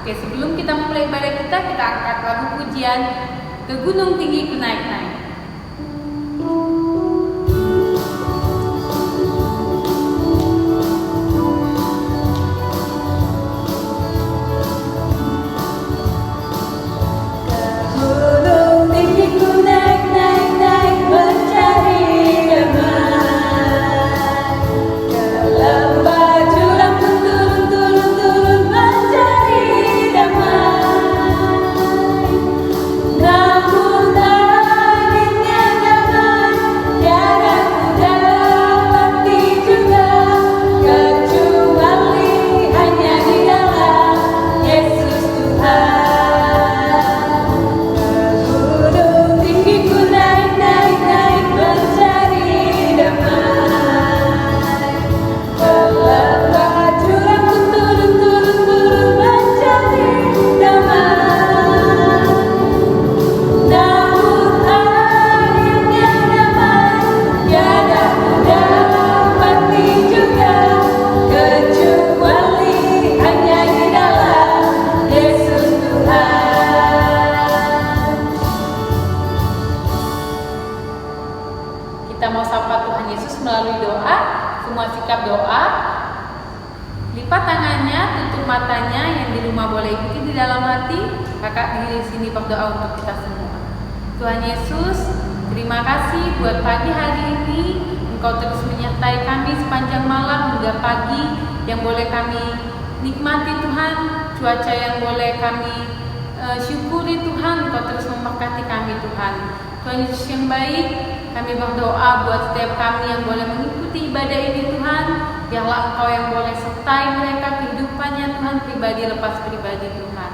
Oke, sebelum kita mulai ibadah kita angkat lagu pujian Ke Gunung Tinggi Ku Naik-Naik. Kita mau sapa Tuhan Yesus melalui doa. Semua sikap doa. Lipat tangannya, tutup matanya. Yang di rumah boleh ikuti di dalam hati. Kakak di sini berdoa untuk kita semua. Tuhan Yesus, terima kasih buat pagi hari ini. Engkau terus menyertai kami sepanjang malam hingga pagi, yang boleh kami nikmati Tuhan. Cuaca yang boleh kami syukuri Tuhan. Engkau terus memberkati kami Tuhan. Tuhan Yesus yang baik, kami berdoa buat setiap kami yang boleh mengikuti ibadah ini Tuhan. Biarlah Engkau yang boleh sertai mereka kehidupannya Tuhan, pribadi lepas pribadi Tuhan.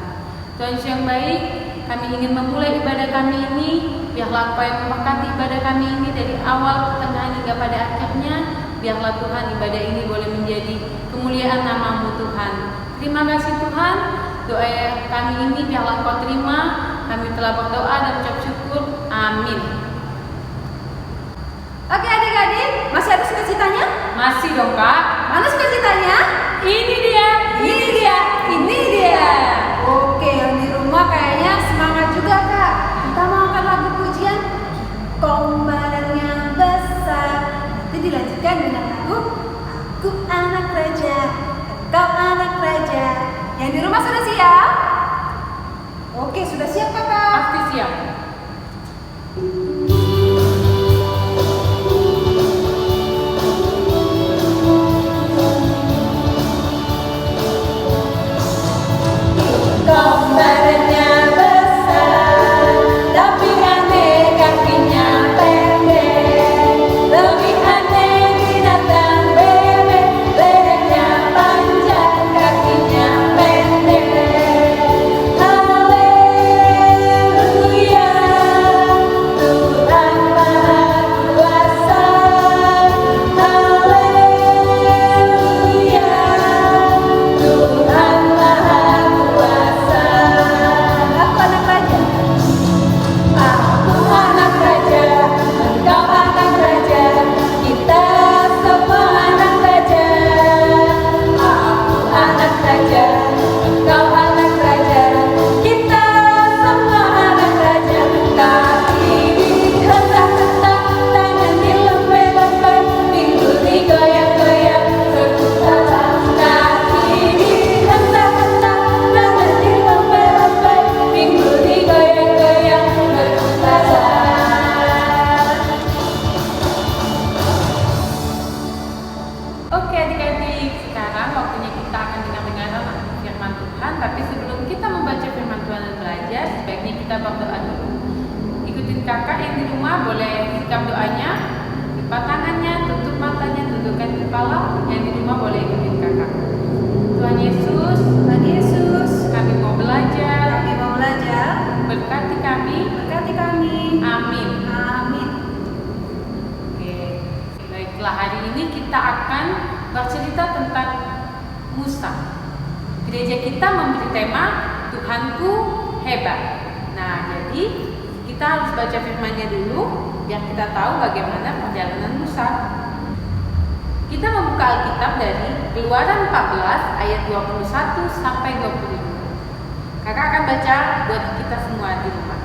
Tuhan Yesus yang baik, kami ingin memulai ibadah kami ini. Biarlah Engkau yang memberkati ibadah kami ini dari awal, pertengahan hingga pada akhirnya. Biarlah Tuhan ibadah ini boleh menjadi kemuliaan nama-Mu Tuhan. Terima kasih Tuhan. Doa kami ini biarlah Engkau terima. Kami telah berdoa dan ucap syukur. Amin. Oke adik-adik, masih ada sukacitanya? Masih dong Kak. Mana sukacitanya? Ini dia. Ini dia. Oke, yang di rumah kayaknya semangat juga Kak. Kita mau angkat lagu pujian Komparannya Besar. Nanti dilanjutkan dengan lagu Aku Anak Raja, Engkau Anak Raja. Yang di rumah sudah siap? Oke, sudah siap Kakak? Pasti siap. Komparannya besar, tapi aneh kakinya pendek. Lebih aneh binatang bebek, lehernya panjang, kakinya pendek. Haleluya, Tuhan Maha Kuasa. Haleluya, Tuhan Maha Kuasa. Aku anak raja, engkau anak raja, kita semua anak raja. Aku anak raja, engkau anak raja, kita semua anak raja. Kaki dihentak-hentak, tangan dilempar-lempar, pinggul digoyang-goyang, berputar. Kaki dihentak-hentak, tangan dilempar-lempar, pinggul digoyang-goyang, berputar. Oke adik-adik, sekarang waktunya kita akan dengar-dengar firman Tuhan. Tapi sebelum kita membaca firman Tuhan dan belajar, sebaiknya kita berdoa dulu. Ikutin kakak yang di rumah, boleh sikap doanya. Lipat tangannya, tutup matanya, tundukkan kepala. Yang di rumah boleh ikutin kakak. Tuhan Yesus, kami mau belajar. Berkati kami. Amin. Oke, baiklah, hari ini kita akan bercerita tentang Musa. Gereja kita memberi tema Tuhanku Hebat. Nah, jadi kita harus baca firman-Nya dulu biar kita tahu bagaimana perjalanan Musa. Kita membuka Alkitab dari Keluaran 14 ayat 21 sampai 25. Kakak akan baca buat kita semua di rumah.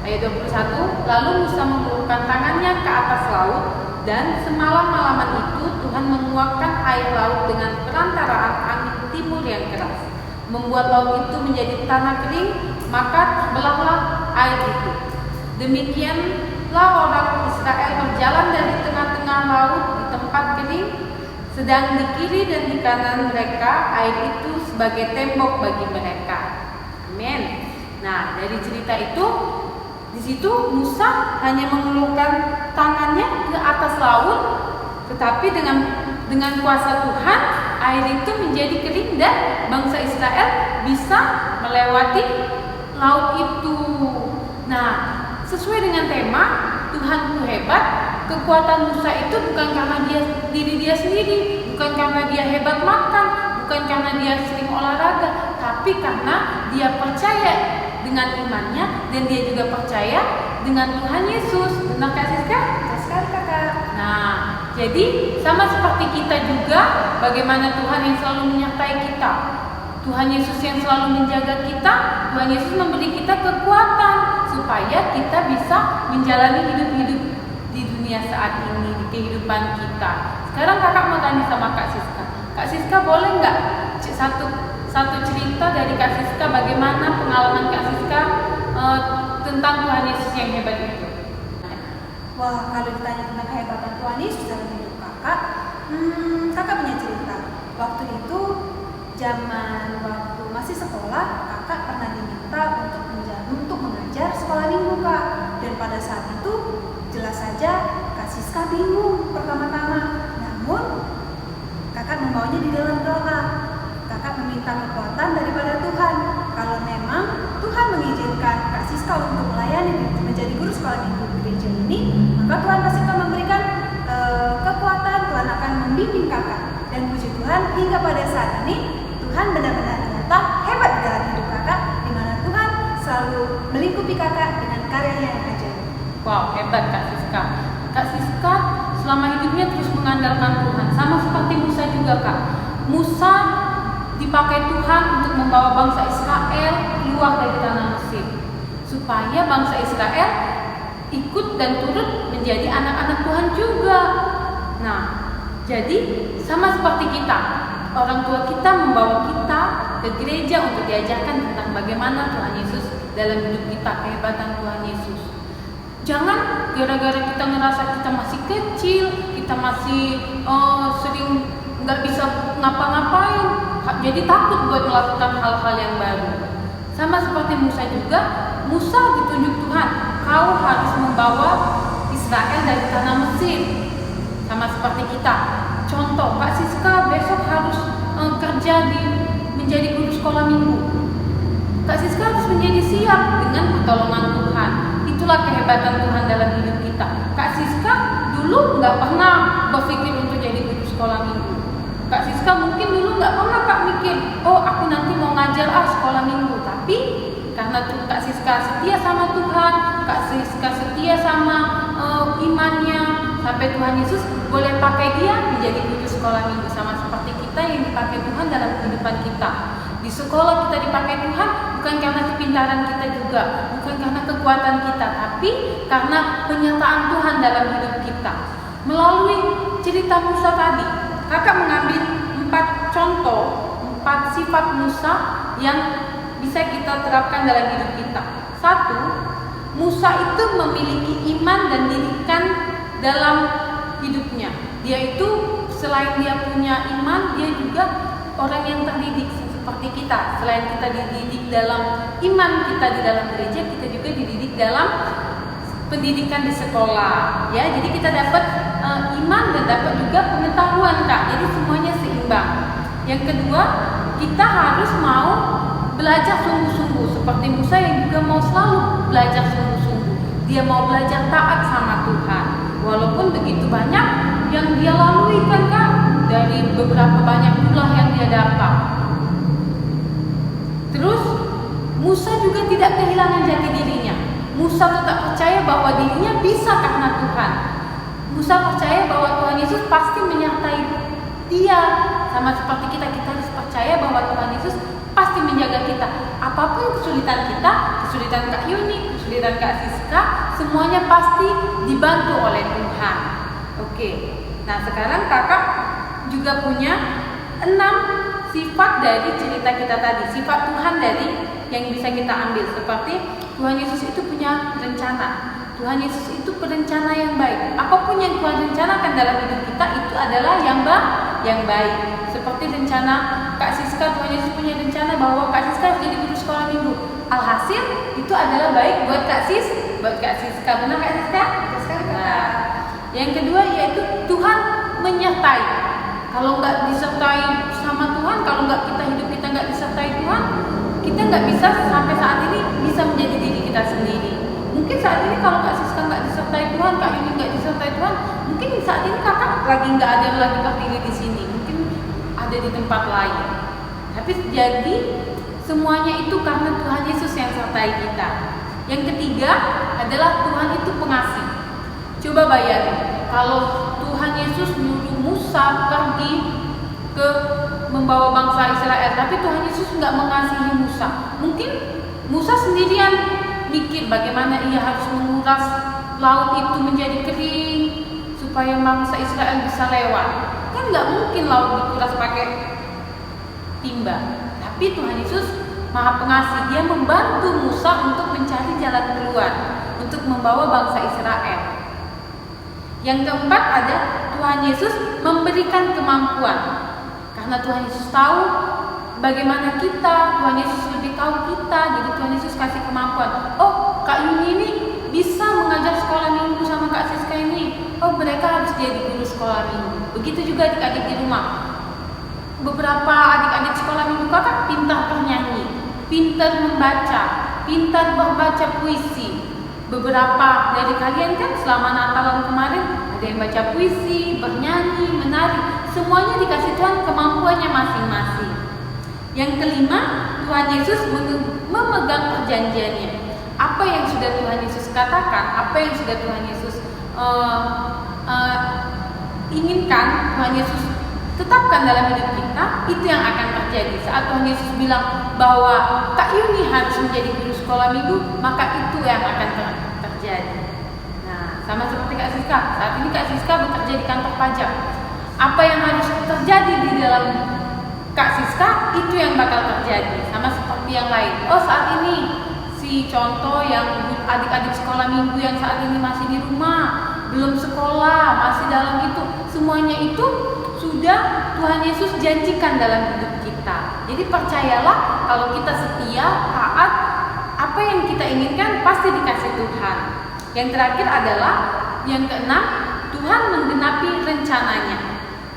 Ayat 21, lalu Musa mengulurkan tangannya ke atas laut, dan semalam-malaman itu Tuhan menguapkan air laut dengan perantaraan angin timur yang keras, membuat laut itu menjadi tanah kering, maka belahlah air itu. Demikianlah orang Israel berjalan dari tengah-tengah laut di tempat kering, sedang di kiri dan di kanan mereka air itu sebagai tembok bagi mereka. Amin. Nah, dari cerita itu, di situ Musa hanya mengulurkan tangannya ke atas laut, tetapi dengan kuasa Tuhan air itu menjadi kering dan bangsa Israel bisa melewati laut itu. Nah, sesuai dengan tema Tuhanku hebat, kekuatan Musa itu bukan karena diri dia sendiri, bukan karena dia hebat makan, bukan karena dia sering olahraga, tapi karena dia percaya dengan imannya dan dia juga percaya dengan Tuhan Yesus. Benar Kak Siska? Betul sekali Kakak. Nah, jadi sama seperti kita juga, bagaimana Tuhan yang selalu menyertai kita, Tuhan Yesus yang selalu menjaga kita, Tuhan Yesus memberi kita kekuatan supaya kita bisa menjalani hidup-hidup di dunia saat ini, di kehidupan kita. Sekarang kakak mau tanya sama Kak Siska. Kak Siska boleh nggak satu cerita dari Kak Siska, bagaimana pengalaman Kak Siska tentang Tuhan Yesus yang hebat itu? Wah, kalau ditanya tentang kehebatan Tuhan Yesus dalam hidup kakak, kakak punya cerita. Waktu itu, zaman waktu masih sekolah, kakak pernah diminta untuk mengajar sekolah minggu kak. Dan pada saat itu, jelas saja Kak Siska bingung pertama-tama. Namun, kakak membawanya di dalam doa. Kakak meminta kekuatan daripada Tuhan. Kalau memang Tuhan mengizinkan Kak Siska untuk melayani menjadi guru sekolah minggu di gereja ini, maka Tuhan pasti akan memberikan kekuatan. Tuhan akan membimbing kakak. Dan puji Tuhan, hingga pada saat ini Tuhan benar-benar nyata hebat di dalam hidup kakak, di mana Tuhan selalu melingkupi kakak dengan karyanya yang ajaib. Wow, hebat Kak Siska. Kak Siska selama hidupnya terus mengandalkan Tuhan, sama seperti Musa juga Kak. Musa dipakai Tuhan untuk membawa bangsa Israel keluar dari tanah Mesir, supaya bangsa Israel ikut dan turut menjadi anak-anak Tuhan juga. Nah, jadi sama seperti kita, orang tua kita membawa kita ke gereja untuk diajarkan tentang bagaimana Tuhan Yesus dalam hidup kita, kehebatan Tuhan Yesus. Jangan gara-gara kita ngerasa kita masih kecil, kita masih sering nggak bisa ngapa-ngapain, jadi takut buat melakukan hal-hal yang baru. Sama seperti Musa juga, Musa ditunjuk Tuhan, kau harus membawa Israel dari tanah Mesir. Sama seperti kita, contoh Kak Siska besok harus kerja menjadi guru sekolah minggu. Kak Siska harus menjadi siap dengan pertolongan Tuhan. Itulah kehebatan Tuhan dalam hidup kita. Kak Siska dulu nggak pernah berpikir untuk jadi guru sekolah minggu. Kak Siska mungkin dulu nggak pernah Kak mikir, oh aku nanti mau ngajar sekolah minggu. Tapi karena Kak Siska setia sama Tuhan, Kak Siska setia sama imannya, sampai Tuhan Yesus boleh pakai dia menjadi guru sekolah minggu. Sama seperti kita yang dipakai Tuhan dalam kehidupan kita. Di sekolah kita dipakai Tuhan bukan karena kepintaran kita juga, bukan karena kekuatan kita, tapi karena penyertaan Tuhan dalam hidup kita. Melalui cerita Musa tadi, kakak mengambil 4 contoh, 4 sifat Musa yang bisa kita terapkan dalam hidup kita. 1, Musa itu memiliki iman dan didikan dalam hidupnya. Dia itu selain dia punya iman, dia juga orang yang terdidik seperti kita. Selain kita dididik dalam iman kita di dalam gereja, kita juga dididik dalam pendidikan di sekolah. Ya, jadi kita dapat iman dan dapat juga pengetahuan Kak. Jadi semuanya seimbang. Yang kedua, kita harus mau belajar sungguh-sungguh seperti Musa yang juga mau selalu belajar sungguh-sungguh. Dia mau belajar taat sama Tuhan. Walaupun begitu banyak yang dia lalui kan Kak, dari beberapa banyak tulah yang dia dapat. Terus Musa juga tidak kehilangan jati dirinya. Musa tetap percaya bahwa dirinya bisa karena Tuhan. Musa percaya bahwa Tuhan Yesus pasti menyertai dia. Sama seperti kita harus percaya bahwa Tuhan Yesus pasti menjaga kita. Apapun kesulitan kita, kesulitan Kak Yuni, kesulitan Kak Siska, semuanya pasti dibantu oleh Tuhan. Oke, nah sekarang kakak juga punya 6 sifat dari cerita kita tadi, sifat Tuhan dari yang bisa kita ambil. Seperti Tuhan Yesus itu punya rencana, Tuhan Yesus itu perencana yang baik. Apapun yang Tuhan rencanakan dalam hidup kita itu adalah yang baik. Seperti rencana Kak Siska, Tuhan Yesus punya rencana bahwa Kak Siska harus jadi guru sekolah minggu. Alhasil itu adalah baik buat Kak Siska. Benar Kak Siska? Nah, yang kedua yaitu Tuhan menyertai. Kalau nggak disertai sama Tuhan, kalau nggak hidup kita nggak disertai Tuhan, kita nggak bisa sampai saat ini bisa menjadi diri kita sendiri. Mungkin saat ini kalau Kak Siska nggak disertai Tuhan, Kak Yuni nggak disertai Tuhan, mungkin saat ini kakak lagi nggak ada lagi berdiri di sini, mungkin ada di tempat lain. Tapi jadi semuanya itu karena Tuhan Yesus yang sertai kita. Yang ketiga adalah Tuhan itu pengasih. Coba bayangin, kalau Tuhan Yesus nyuruh Musa pergi ke membawa bangsa Israel, tapi Tuhan Yesus nggak mengasihi Musa. Mungkin Musa sendirian mikir bagaimana ia harus menguras laut itu menjadi kering supaya bangsa Israel bisa lewat. Kan nggak mungkin laut dikuras pakai timba. Tapi Tuhan Yesus Maha Pengasih, Dia membantu Musa untuk mencari jalan keluar, untuk membawa bangsa Israel. Yang keempat ada Tuhan Yesus memberikan kemampuan. Karena Tuhan Yesus tahu bagaimana kita, Tuhan Yesus lebih tahu kita, jadi Tuhan Yesus kasih kemampuan. Oh, Kak Yuni ini bisa mengajar sekolah minggu sama Kak Siska ini. Oh, mereka harus jadi guru sekolah minggu. Begitu juga adik-adik di rumah. Beberapa adik-adik sekolah minggu kakak pintar bernyanyi, pintar membaca, pintar membaca puisi. Beberapa dari kalian kan selama Natalan kemarin ada yang baca puisi, bernyanyi, menari. Semuanya dikasih Tuhan kemampuannya masing-masing. Yang kelima, Tuhan Yesus memegang perjanjiannya. Apa yang sudah Tuhan Yesus katakan, apa yang sudah Tuhan Yesus inginkan, Tuhan Yesus tetapkan dalam hidup kita, itu yang akan terjadi. Saat Tuhan Yesus bilang bahwa Kak Yuni harus menjadi guru sekolah minggu, maka itu yang akan terjadi. Nah, sama seperti Kak Siska, saat ini Kak Siska bekerja di kantor pajak. Apa yang harus terjadi di dalam Kak Siska, itu yang bakal terjadi. Sama seperti yang lain. Oh, saat ini si contoh yang adik-adik sekolah minggu yang saat ini masih di rumah, belum sekolah, masih dalam itu, semuanya itu sudah Tuhan Yesus janjikan dalam hidup kita. Jadi percayalah, kalau kita setia, taat, apa yang kita inginkan pasti dikasih Tuhan. Yang terakhir adalah yang keenam, Tuhan menggenapi rencananya.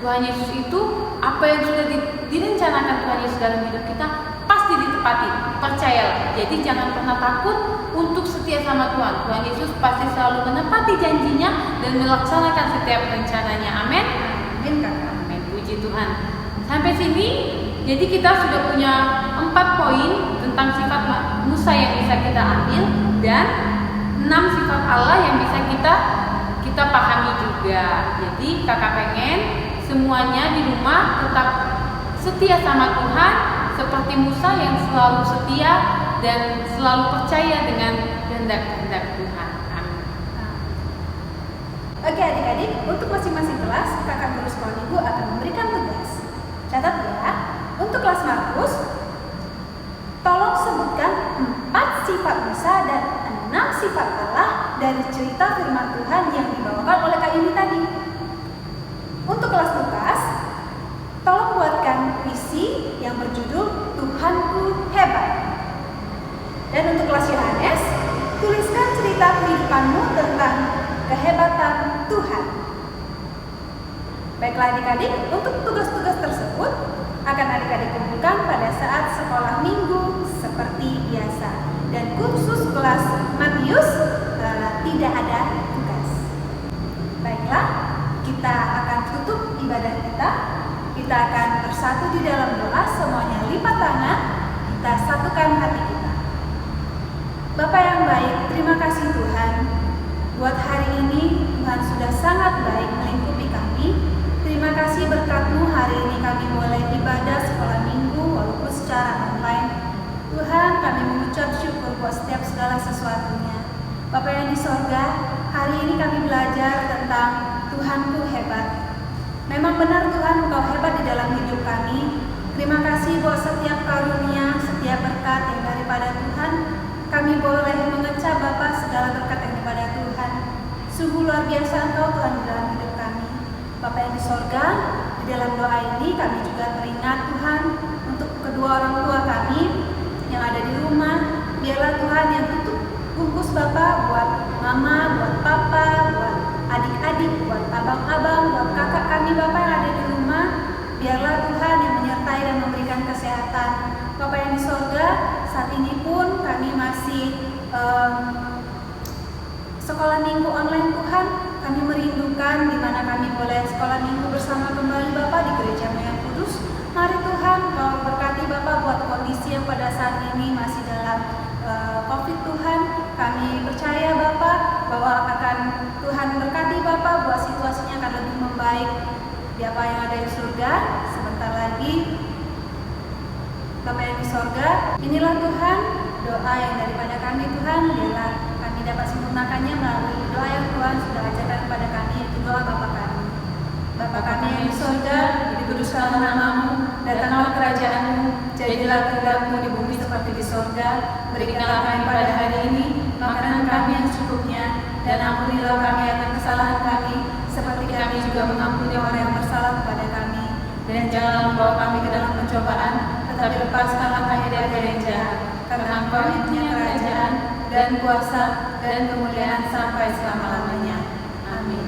Tuhan Yesus itu apa yang sudah direncanakan Tuhan Yesus dalam hidup kita pasti ditepati. Percayalah. Jadi jangan pernah takut untuk setia sama Tuhan. Tuhan Yesus pasti selalu menepati janjinya dan melaksanakan setiap rencananya. Amin. Amin kakak. Amin. Puji Tuhan. Sampai sini, jadi kita sudah punya 4 poin tentang sifat Musa yang bisa kita ambil dan 6 sifat Allah yang bisa kita pahami juga. Jadi kakak pengen semuanya di rumah tetap setia sama Tuhan seperti Musa yang selalu setia dan selalu percaya dengan kehendak-kehendak Tuhan. Amin. Oke adik-adik, untuk masing-masing kelas kakak guru sekolah minggu akan memberikan tugas. Catat ya, untuk kelas Markus, tolong sebutkan 4 sifat Musa dan 6 sifat Allah dari cerita firman Tuhan yang dibawakan oleh Kak Yuni tadi. Untuk kelas Lukas, tolong buatkan puisi yang berjudul Tuhanku Hebat. Dan untuk kelas Yohanes, tuliskan cerita kehidupanmu tentang kehebatan Tuhan. Baiklah adik-adik, untuk tugas-tugas tersebut akan adik-adik kumpulkan pada saat sekolah minggu seperti biasa. Dan khusus kelas Matius tidak ada tugas. Baiklah, kita akan tutup ibadah kita. Kita akan bersatu di dalam doa, semuanya lipat tangan, kita satukan hati kita. Bapa yang baik, terima kasih Tuhan. Buat hari ini, Tuhan sudah sangat baik melingkupi kami. Terima kasih berkat-Mu hari ini kami boleh ibadah sekolah minggu walaupun secara online. kami mengucap syukur buat setiap segala sesuatunya. Bapa yang di sorga, hari ini kami belajar tentang Tuhanku hebat. Memang benar Tuhan, Engkau hebat di dalam hidup kami. Terima kasih buat setiap karunia, setiap berkat yang daripada Tuhan. Kami boleh mengecap Bapa segala berkat yang daripada Tuhan. Sungguh luar biasa Engkau Tuhan di dalam hidup kami. Bapa yang di sorga, di dalam doa ini kami juga teringat Tuhan untuk kedua orang tua kami yang ada di rumah. Biarlah Tuhan yang tutup bungkus Bapa buat mama, buat papa, buat adik-adik, buat abang-abang, buat kakak kami Bapa yang ada di rumah. Biarlah Tuhan yang menyertai dan memberikan kesehatan. Bapa yang di sorga, saat ini pun kami masih sekolah minggu online Tuhan. Kami merindukan di mana kami boleh sekolah minggu bersama kembali Bapa di Gereja Mayan Kudus. Mari Tuhan Kau berkati Bapa buat kondisi yang pada saat ini masih dalam COVID Tuhan. Kami percaya Bapa bahwa akan Tuhan berkati Bapa buat situasinya akan lebih membaik. Bapa yang ada di surga, sebentar lagi Bapa yang di sorga, inilah Tuhan doa yang daripada kami Tuhan. Biarlah kami dapat sempurnakannya melalui doa yang Tuhan sudah ajarkan kepada kami, yaitu doa Bapa kami. Bapa kami yang di sorga, dikuduskanlah namamu, datanglah kerajaanmu, jadilah kehendakmu di bumi seperti di sorga. Berikanlah kami pada hari ini makanan kami yang secukupnya, dan ampunilah kami akan kesalahan kami, seperti kami juga mengampuni orang yang bersalah kepada kami. Dan janganlah membawa kami ke dalam pencobaan, tetapi lepaskanlah kami dari yang jahat. Karena Engkau yang punya kerajaan dan kuasa dan kemuliaan sampai selama-lamanya. Amin.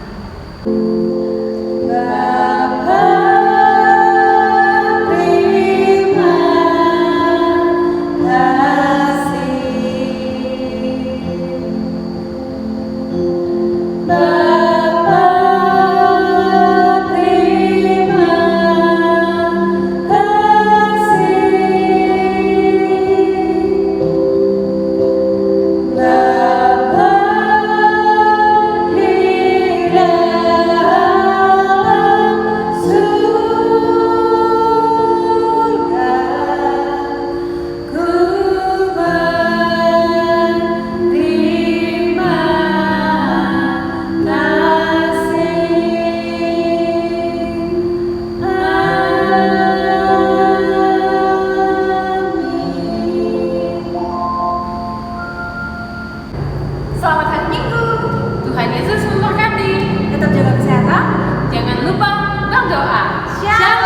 Bapa, terima kasih. Bapa, terima kasih. Bapa di dalam surga, ku berterima kasih. Amin. Selamat hari Minggu. Tuhan Yesus memberkati. Tetap jaga kesehatan. Jangan lupa berdoa. Shalom.